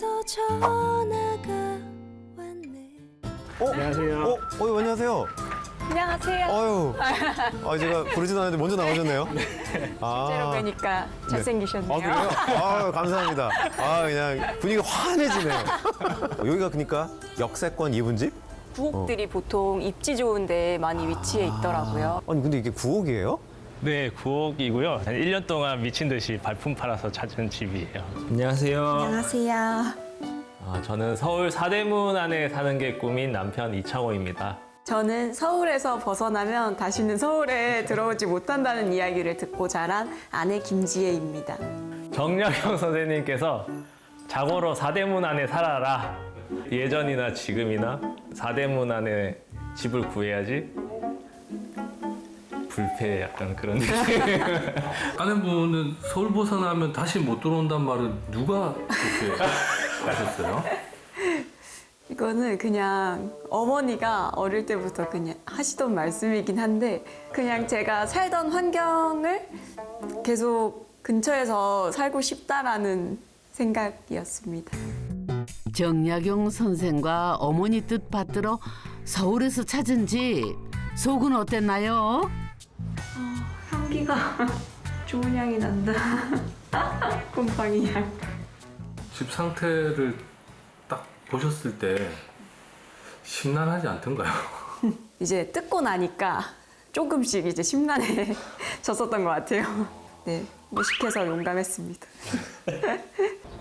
벌써 전화가 왔네. 안녕하세요. 안녕하세요. 안녕하세요. 제가 부르지도 않았는데 먼저 나오셨네요. 실제로 뵈니까 잘생기셨네요. 그래요? 감사합니다. 그냥 분위기가 환해지네요. 여기가 그러니까 역세권 2분집? 구옥들이 보통 입지 좋은 데 많이 위치해 있더라고요. 아니, 근데 이게 9억이에요? 네, 9억이고요. 1년 동안 미친 듯이 발품 팔아서 찾은 집이에요. 안녕하세요. 안녕하세요. 저는 서울 사대문 안에 사는 게 꿈인 남편 이창호입니다. 저는 서울에서 벗어나면 다시는 서울에 들어오지 못한다는 이야기를 듣고 자란 아내 김지혜입니다. 정약용 선생님께서 자고로 사대문 안에 살아라. 예전이나 지금이나 사대문 안에 집을 구해야지. 불패 약간 그런 느낌. 아내분은 서울 벗어나면 다시 못 들어온단 말은 누가 그렇게 하셨어요? 이거는 그냥 어머니가 어릴 때부터 그냥 하시던 말씀이긴 한데 그냥 제가 살던 환경을 계속 근처에서 살고 싶다라는 생각이었습니다. 정약용 선생과 어머니 뜻 받들어 서울에서 찾은 집. 속은 어땠나요? 향기가 좋은 향이 난다. 곰팡이 향. 집 상태를 딱 보셨을 때 심란하지 않던가요? 이제 뜯고 나니까 조금씩 이제 심란해졌었던 것 같아요. 네, 무식해서 용감했습니다.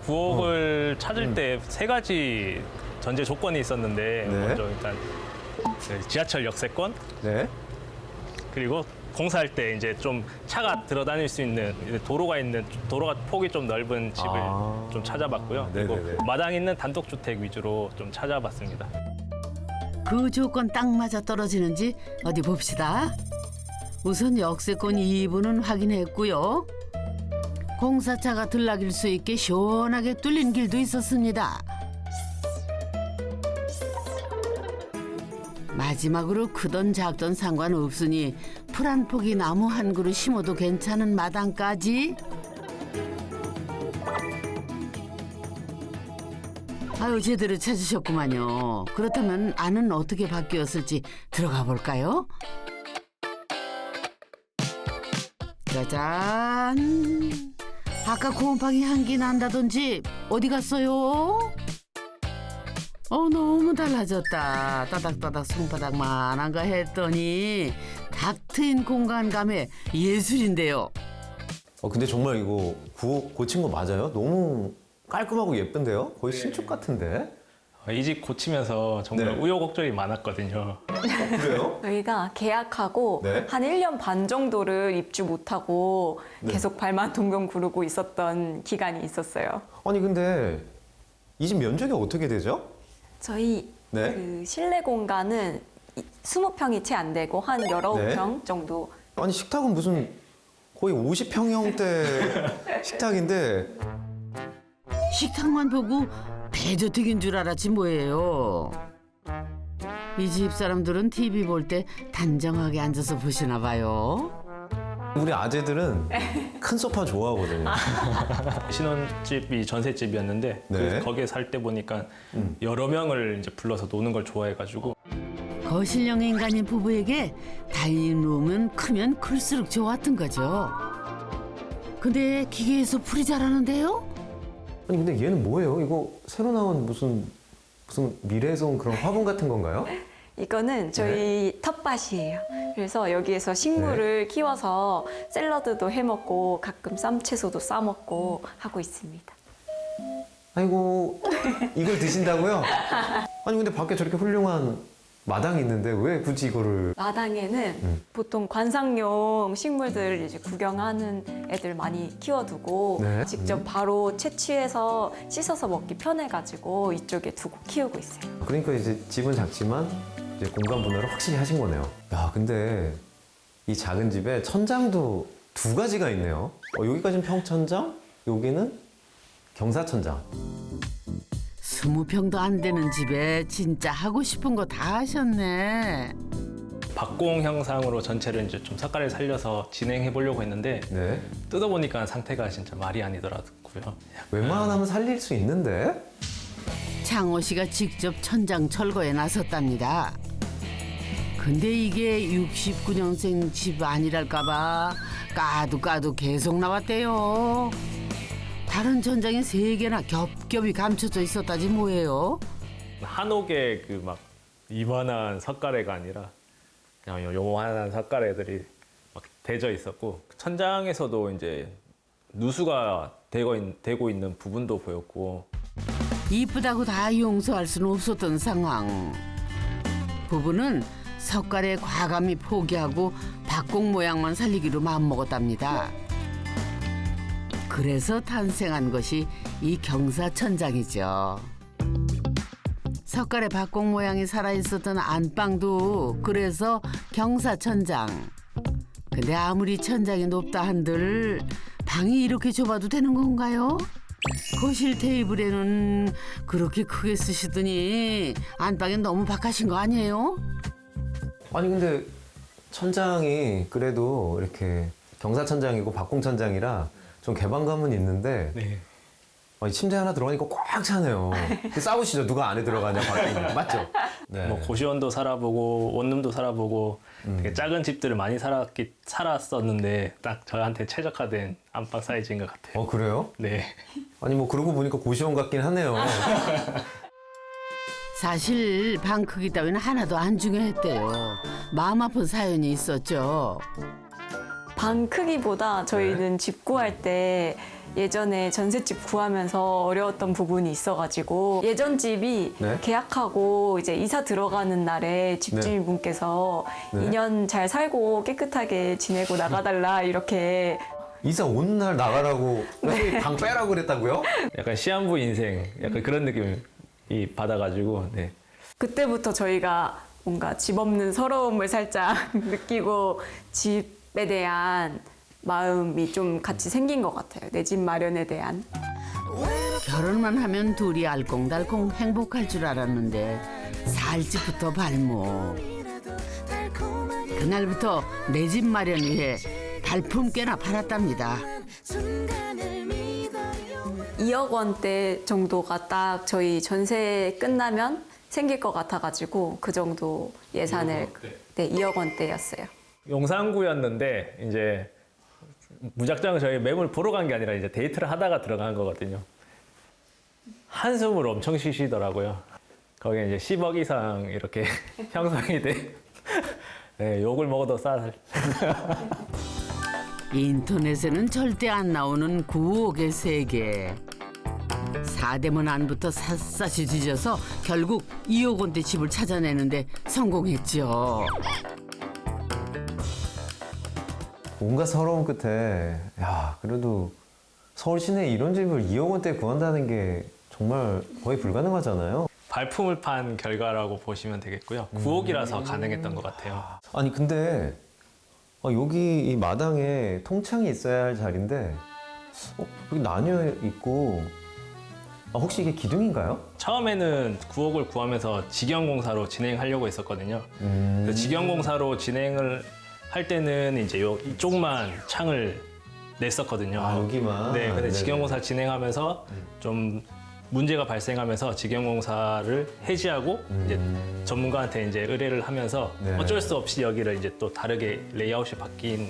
9억을 찾을 때 세 가지 전제 조건이 있었는데 네. 먼저 일단 지하철 역세권 네. 그리고 공사할 때 이제 좀 차가 들어다닐 수 있는 도로가 폭이 좀 넓은 집을 좀 찾아봤고요. 그리고 네네네. 마당 있는 단독주택 위주로 좀 찾아봤습니다. 그 조건 딱 맞아 떨어지는지 어디 봅시다. 우선 역세권 2부는 확인했고요. 공사차가 들락일 수 있게 시원하게 뚫린 길도 있었습니다. 마지막으로 크던 작던 상관없으니 풀 한 포기 나무 한 그루 심어도 괜찮은 마당까지. 제대로 찾으셨구만요. 그렇다면 안은 어떻게 바뀌었을지 들어가 볼까요? 짜잔! 아까 곰팡이 향기 난다던 집 어디 갔어요? 너무 달라졌다. 따닥따닥 손바닥만한가 했더니 탁 트인 공간감에 예술인데요. 근데 정말 이거 9억 고친 거 맞아요? 너무 깔끔하고 예쁜데요? 거의 신축 같은데? 이 집 고치면서 정말 네. 우여곡절이 많았거든요. 그래요? 저희가 계약하고 네. 한 1년 반 정도를 입주 못하고 계속 발만 동동 구르고 있었던 기간이 있었어요. 아니, 근데 이 집 면적이 어떻게 되죠? 저희 네. 그 실내 공간은 20평이 채 안 되고 한 19평 정도. 아니, 식탁은 무슨 거의 50평형대 식탁인데 식탁만 보고 대저택인 줄 알았지 뭐예요. 이 집 사람들은 TV 볼 때 단정하게 앉아서 보시나 봐요. 우리 아재들은 큰 소파 좋아하거든요. 신혼집이 전셋집이었는데 네. 거기에 살 때 보니까 여러 명을 이제 불러서 노는 걸 좋아해가지고 거실형 인간인 부부에게 다이닝룸은 크면 클수록 좋았던 거죠. 근데 기계에서 풀이 자라는데요? 아니, 근데 얘는 뭐예요? 이거 새로 나온 무슨 미래에서 온 그런 화분 같은 건가요? 이거는 저희 텃밭이에요. 그래서 여기에서 식물을 키워서 샐러드도 해먹고 가끔 쌈채소도 싸먹고 하고 있습니다. 아이고, 이걸 드신다고요? 아니, 근데 밖에 저렇게 훌륭한 마당이 있는데 왜 굳이 이거를... 마당에는 보통 관상용 식물들 이제 구경하는 애들 많이 키워두고 네. 직접 바로 채취해서 씻어서 먹기 편해가지고 이쪽에 두고 키우고 있어요. 그러니까 이제 집은 작지만 이제 공간 분할을 확실히 하신 거네요. 야, 근데 이 작은 집에 천장도 두 가지가 있네요. 여기까지는 평천장, 여기는 경사천장. 20평도 안 되는 집에 진짜 하고 싶은 거 다 하셨네. 박공 형상으로 전체를 이제 좀 색깔을 살려서 진행해 보려고 했는데 네. 뜯어보니까 상태가 진짜 말이 아니더라고요. 하더라고요. 웬만하면 살릴 수 있는데? 창호 씨가 직접 천장 철거에 나섰답니다. 근데 이게 69년생 집 아니랄까봐 까도 계속 나왔대요. 다른 천장이 3개나 겹겹이 감춰져 있었다지 뭐예요. 한옥에 그 막 이만한 석가래가 아니라 그냥 요만한 석가래들이 막 대져 있었고 천장에서도 이제 누수가 되고 있는 부분도 보였고 이쁘다고 다 용서할 수는 없었던 상황. 부부는 석가래 과감히 포기하고 박공 모양만 살리기로 마음먹었답니다. 그래서 탄생한 것이 이 경사천장이죠. 석가래 박공 모양이 살아있었던 안방도 그래서 경사천장. 근데 아무리 천장이 높다 한들 방이 이렇게 좁아도 되는 건가요? 거실 테이블에는 그렇게 크게 쓰시더니 안방엔 너무 박하신 거 아니에요? 아니 근데 천장이 그래도 이렇게 경사천장이고 박공천장이라 좀 개방감은 있는데 네. 이 침대 하나 들어가니까 꽉 차네요. 싸우시죠. 누가 안에 들어가냐 밖에 있냐. 맞죠? 네. 뭐 고시원도 살아보고 원룸도 살아보고 되게 작은 집들을 많이 살았었는데 딱 저한테 최적화된 안방 사이즈인 것 같아요. 그래요? 네. 아니 뭐 그러고 보니까 고시원 같긴 하네요. 사실 방 크기 따위는 하나도 안 중요했대요. 마음 아픈 사연이 있었죠. 방 크기보다 저희는 집 구할 때 예전에 전셋집 구하면서 어려웠던 부분이 있어가지고 예전 집이 네. 계약하고 이제 이사 들어가는 날에 집주인분께서 네. 2년 잘 살고 깨끗하게 지내고 나가달라 이렇게 이사 온 날 나가라고 방 빼라고 그랬다고요? 약간 시한부 인생 약간 그런 느낌이 받아가지고 네. 그때부터 저희가 뭔가 집 없는 서러움을 살짝 느끼고 집에 대한 마음이 좀 같이 생긴 것 같아요. 내 집 마련에 대한. 결혼만 하면 둘이 알콩달콩 행복할 줄 알았는데 살집부터 발목. 그날부터 내 집 마련 위해 발품 꽤나 팔았답니다. 2억 원대 정도가 딱 저희 전세 끝나면 생길 것 같아가지고 그 정도 예산을 2억 원대였어요. 용산구였는데 이제 무작정 저희 매물 보러 간 게 아니라 이제 데이트를 하다가 들어간 거거든요. 한숨을 엄청 쉬시더라고요. 거기에 이제 10억 이상 이렇게 형성이 돼. 네, 욕을 먹어도 쌀. 인터넷에는 절대 안 나오는 9억의 세계. 사대문 안부터 샅샅이 뒤져서 결국 2억 원대 집을 찾아내는데 성공했죠. 뭔가 서러운 끝에 야 그래도 서울 시내에 이런 집을 2억 원대에 구한다는 게 정말 거의 불가능하잖아요. 발품을 판 결과라고 보시면 되겠고요. 9억이라서 가능했던 것 같아요. 아니 근데 여기 이 마당에 통창이 있어야 할 자리인데 여기 나뉘어 있고 혹시 이게 기둥인가요? 처음에는 9억을 구하면서 직영공사로 진행하려고 했었거든요. 그래서 직영공사로 진행을 할 때는 이제 이쪽만 창을 냈었거든요. 여기만? 네, 근데 네네. 직영공사 진행하면서 좀 문제가 발생하면서 직영공사를 해지하고 이제 전문가한테 이제 의뢰를 하면서 네. 어쩔 수 없이 여기를 이제 또 다르게 레이아웃이 바뀐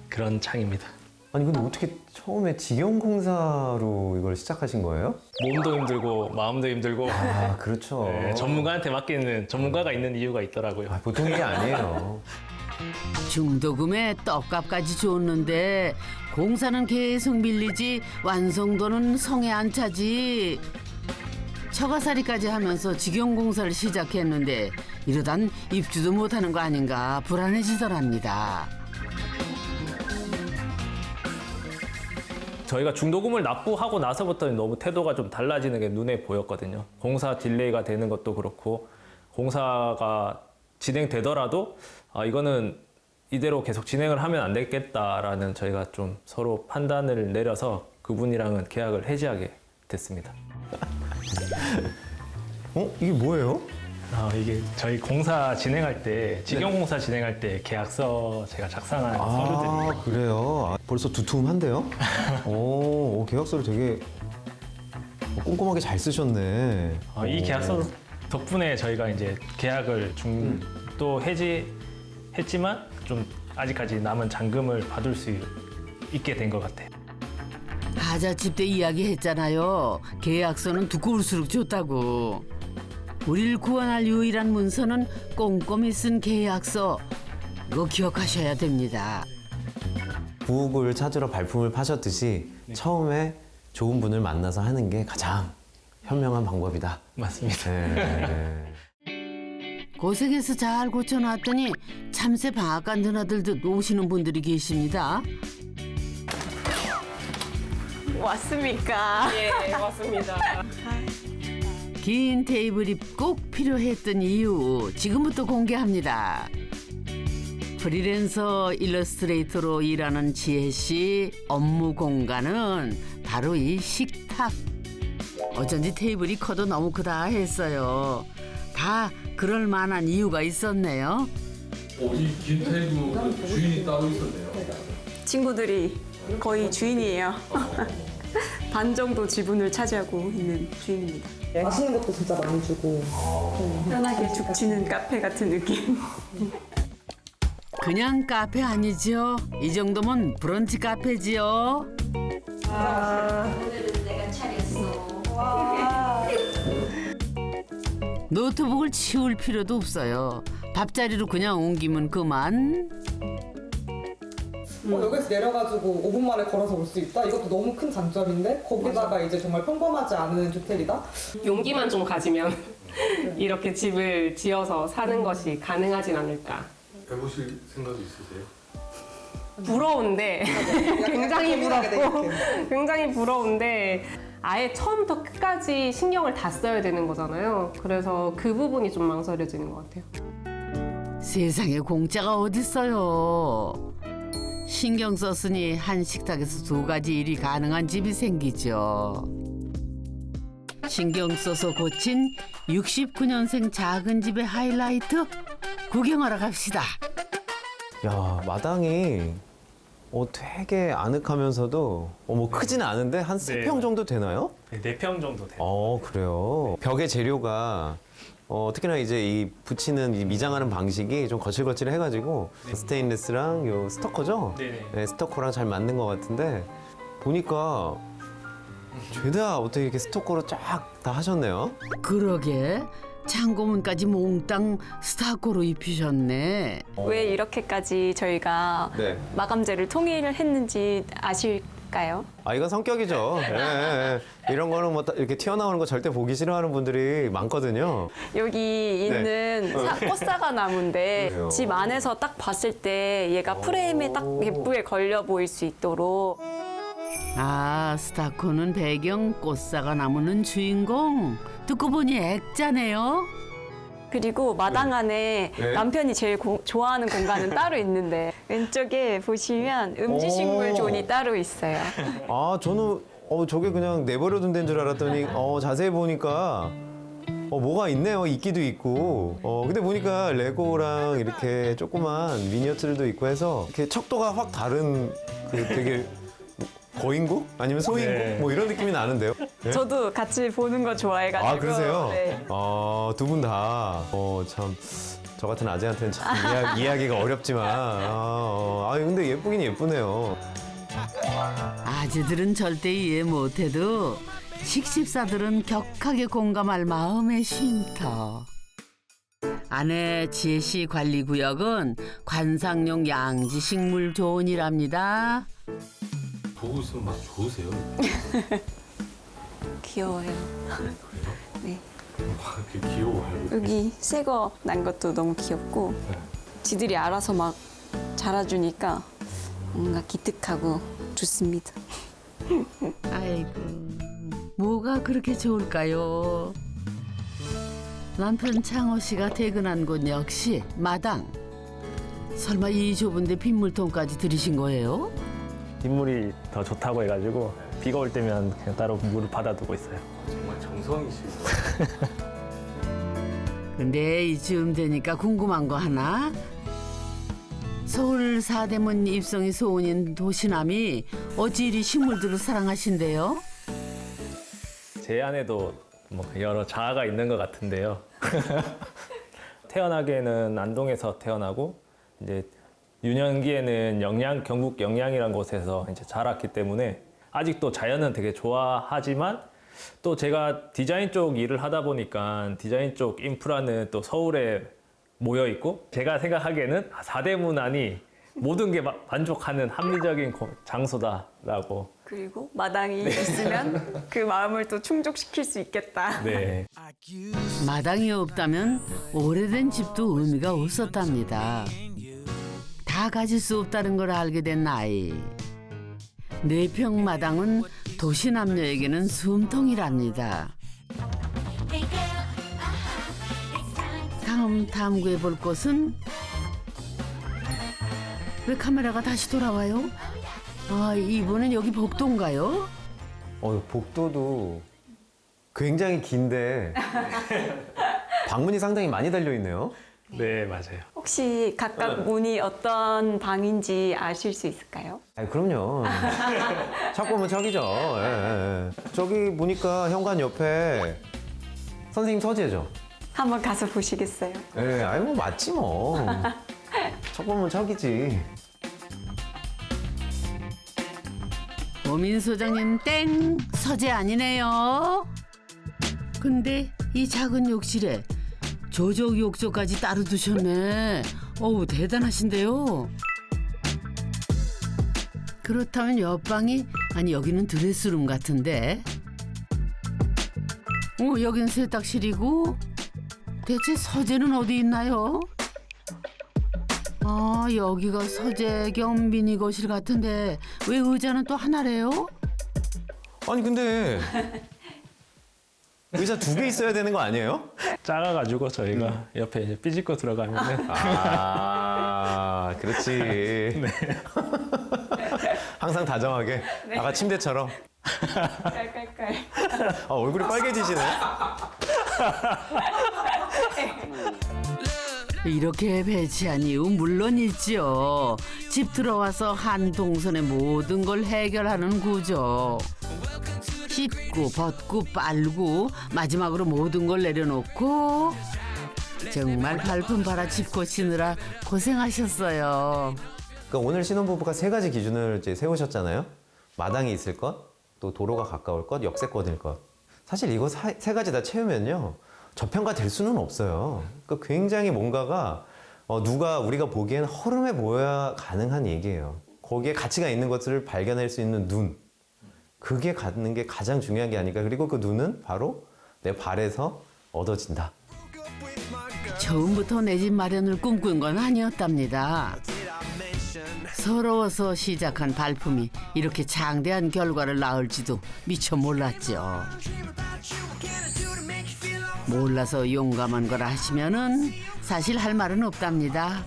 그런 창입니다. 아니 근데 어떻게 처음에 직영공사로 이걸 시작하신 거예요? 몸도 힘들고 마음도 힘들고 그렇죠. 네, 전문가한테 맡기는 전문가가 있는 이유가 있더라고요. 보통 일이 아니에요. 중도금에 떡값까지 줬는데 공사는 계속 밀리지 완성도는 성에 안 차지. 처가살이까지 하면서 직영공사를 시작했는데 이러단 입주도 못하는 거 아닌가 불안해지더랍니다. 저희가 중도금을 납부하고 나서부터 너무 태도가 좀 달라지는 게 눈에 보였거든요. 공사 딜레이가 되는 것도 그렇고 공사가 진행되더라도 이거는 이대로 계속 진행을 하면 안 되겠다라는 저희가 좀 서로 판단을 내려서 그분이랑은 계약을 해지하게 됐습니다. 이게 뭐예요? 이게 저희 공사 진행할 때, 직영공사 진행할 때 계약서 제가 작성한 서류들이. 아, 그래요? 아, 벌써 두툼한데요? 오, 계약서를 되게 꼼꼼하게 잘 쓰셨네. 이 계약서 덕분에 저희가 이제 계약을 또 해지했지만 좀 아직까지 남은 잔금을 받을 수 있게 된 것 같아요. 하자집 때 이야기했잖아요. 계약서는 두꺼울수록 좋다고. 우리를 구원할 유일한 문서는 꼼꼼히 쓴 계약서. 이거 기억하셔야 됩니다. 부엌을 찾으러 발품을 파셨듯이 처음에 좋은 분을 만나서 하는 게 가장 현명한 방법이다. 맞습니다. 네. 고생해서 잘 고쳐놨더니 참새 방앗간 드나들듯 오시는 분들이 계십니다. 왔습니까? 예, 맞습니다. 긴 테이블이 꼭 필요했던 이유 지금부터 공개합니다. 프리랜서 일러스트레이터로 일하는 지혜 씨 업무 공간은 바로 이 식탁. 어쩐지 테이블이 커도 너무 크다 했어요. 다 그럴 만한 이유가 있었네요. 이 긴 테이블 주인이 따로 있었네요. 친구들이 거의 주인이에요. 반 정도 지분을 차지하고 있는 주인입니다. 맛있는 것도 진짜 많이 주고. 편하게 죽치는 카페 같은 느낌. 그냥 카페 아니죠? 이 정도면 브런치 카페지요. 노트북을 치울 필요도 없어요. 밥자리로 그냥 옮기면 그만. 여기서 내려가지고 5분 만에 걸어서 올 수 있다? 이것도 너무 큰 장점인데 거기다가 이제 정말 평범하지 않은 주택이다? 용기만 좀 가지면 이렇게 집을 지어서 사는 것이 가능하진 않을까. 해보실 생각이 있으세요? 부러운데 굉장히 부럽고 굉장히 부러운데 아예 처음부터 끝까지 신경을 다 써야 되는 거잖아요. 그래서 그 부분이 좀 망설여지는 것 같아요. 세상에 공짜가 어딨어요. 신경 썼으니 한 식탁에서 두 가지 일이 가능한 집이 생기죠. 신경 써서 고친 69년생 작은 집의 하이라이트 구경하러 갑시다. 야, 마당이 되게 아늑하면서도 뭐 크진 않은데 한 세 네. 평 정도 되나요? 4평 정도 돼요. 그래요. 벽의 재료가 특히나 이제 이 붙이는 이 미장하는 방식이 좀 거칠거칠해가지고 스테인리스랑 요 스토커죠? 네네. 네, 스토커랑 잘 맞는 것 같은데 보니까 죄다 어떻게 이렇게 스토커로 쫙 다 하셨네요. 그러게 창고문까지 몽땅 스타코로 입히셨네. 왜 이렇게까지 저희가 네. 마감재를 통일을 했는지 아실까요? 이건 성격이죠. 예, 예. 이런 거는 뭐 이렇게 튀어나오는 거 절대 보기 싫어하는 분들이 많거든요. 여기 있는 꽃사과 나무인데 그래요? 집 안에서 딱 봤을 때 얘가 프레임에 딱 예쁘게 걸려 보일 수 있도록 스타코는 배경, 꽃사과 나무는 주인공. 듣고 보니 액자네요. 그리고 마당 안에 네. 남편이 제일 좋아하는 공간은 따로 있는데 왼쪽에 보시면 음지식물 오. 존이 따로 있어요. 저는 저게 그냥 내버려둔 데인 줄 알았더니 자세히 보니까 뭐가 있네요. 이끼도 있고. 근데 보니까 레고랑 이렇게 조그만 미니어처들도 있고 해서 이렇게 척도가 확 다른 그 되게 거인국? 아니면 소인국? 네. 뭐 이런 느낌이 나는데요. 네? 저도 같이 보는 거 좋아해가지고. 그러세요? 네. 두 분 다. 참. 저 같은 아재한테는 참 이해하기가 어렵지만. 근데 예쁘긴 예쁘네요. 아재들은 절대 이해 못해도 식십사들은 격하게 공감할 마음의 쉼터. 아내 지혜 씨 관리 구역은 관상용 양지식물 존이랍니다. 보고 있으면 막 좋으세요? 귀여워요. 네. 그렇게 귀여워요. 여기 새 거 난 것도 너무 귀엽고 지들이 알아서 막 자라주니까 뭔가 기특하고 좋습니다. 아이고, 뭐가 그렇게 좋을까요? 남편 창호 씨가 퇴근한 곳 역시 마당. 설마 이 좁은데 빗물통까지 들이신 거예요? 빗물이 더 좋다고 해가지고 비가 올 때면 그냥 따로 물을 받아두고 있어요. 정말 정성이시고. 근데 이쯤 되니까 궁금한 거 하나. 서울 사대문 입성이 소원인 도시남이 어찌 이리 식물들을 사랑하신대요? 제 안에도 뭐 여러 자아가 있는 것 같은데요. 태어나기에는 안동에서 태어나고 이제 유년기에는 경북 영양이라는 곳에서 이제 자랐기 때문에 아직도 자연은 되게 좋아하지만 또 제가 디자인 쪽 일을 하다 보니까 디자인 쪽 인프라는 또 서울에 모여 있고 제가 생각하기에는 사대문 안이 모든 게 만족하는 합리적인 장소다라고. 그리고 마당이 있으면 그 마음을 또 충족시킬 수 있겠다. 네. 마당이 없다면 오래된 집도 의미가 없었답니다. 다 가질 수 없다는 걸 알게 된 나이. 4평 마당은 도시 남녀에게는 숨통이랍니다. 다음 탐구해 볼 곳은 왜 카메라가 다시 돌아와요? 아, 이번엔 여기 복도인가요? 복도도 굉장히 긴데 방문이 상당히 많이 달려 있네요. 네, 맞아요. 혹시 각각 문이 어떤 방인지 아실 수 있을까요? 그럼요. 찾고 오면 저기죠. 예. 저기 보니까 현관 옆에 선생님 서재죠. 한번 가서 보시겠어요? 예, 뭐 맞지 뭐. 찾고 오면 저기지. 오민 소장님 땡! 서재 아니네요. 근데 이 작은 욕실에 조적 욕조까지 따로 두셨네. 어우, 대단하신데요. 그렇다면 옆방이 아니 여기는 드레스룸 같은데. 여긴 세탁실이고 대체 서재는 어디 있나요? 아, 여기가 서재 겸 미니 거실 같은데 왜 의자는 또 하나래요? 아니 근데 의자 2개 있어야 되는 거 아니에요? 작아가지고 저희가 옆에 이제 삐집고 들어가면은 아, 그렇지. 네. 항상 다정하게. 아까 침대처럼. 깔깔깔. 얼굴이 빨개지시네. 이렇게 배치한 이유 물론 있죠. 집 들어와서 한 동선에 모든 걸 해결하는 구조. 씻고 벗고 빨고 마지막으로 모든 걸 내려놓고 정말 발품 팔아 집 고치느라 고생하셨어요. 그러니까 오늘 신혼부부가 3가지 기준을 이제 세우셨잖아요. 마당이 있을 것, 또 도로가 가까울 것, 역세권일 것. 사실 이거 3가지 다 채우면요. 저평가 될 수는 없어요. 그러니까 굉장히 뭔가가 우리가 보기엔 허름해 보여야 가능한 얘기예요. 거기에 가치가 있는 것들을 발견할 수 있는 눈. 그게 갖는 게 가장 중요한 게 아닐까. 그리고 그 눈은 바로 내 발에서 얻어진다. 처음부터 내 집 마련을 꿈꾼 건 아니었답니다. 서러워서 시작한 발품이 이렇게 장대한 결과를 낳을지도 미처 몰랐죠. 몰라서 용감한 걸 하시면은 사실 할 말은 없답니다.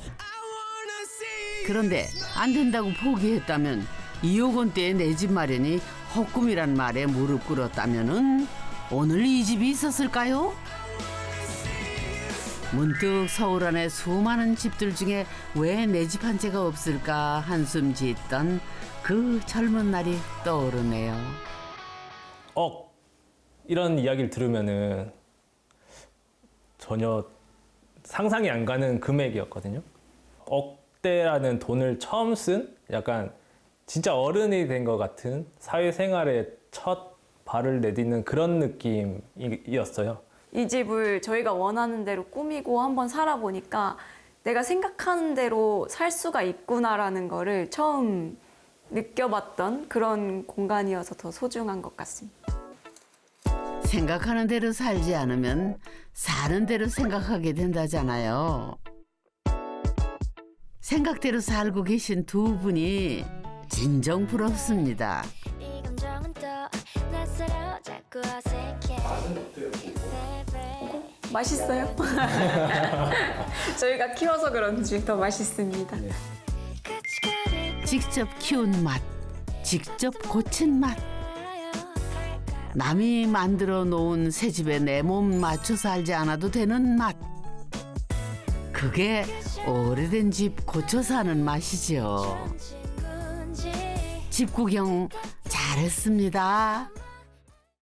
그런데 안 된다고 포기했다면 2억 원대의 내 집 마련이 헛꿈이란 말에 무릎 꿇었다면은 오늘 이 집이 있었을까요? 문득 서울 안에 수많은 집들 중에 왜 내 집 한 채가 없을까 한숨 짓던 그 젊은 날이 떠오르네요. 이런 이야기를 들으면은 전혀 상상이 안 가는 금액이었거든요. 억대라는 돈을 처음 쓴 약간 진짜 어른이 된 것 같은 사회생활의 첫 발을 내딛는 그런 느낌이었어요. 이 집을 저희가 원하는 대로 꾸미고 한번 살아보니까 내가 생각하는 대로 살 수가 있구나라는 거를 처음 느껴봤던 그런 공간이어서 더 소중한 것 같습니다. 생각하는 대로 살지 않으면 사는 대로 생각하게 된다잖아요. 생각대로 살고 계신 두 분이 진정 부럽습니다. 맛있어요? 저희가 키워서 그런지 더 맛있습니다. 직접 키운 맛, 직접 고친 맛. 남이 만들어 놓은 새 집에 내 몸 맞춰 살지 않아도 되는 맛. 그게 오래된 집 고쳐 사는 맛이죠. 집 구경 잘했습니다.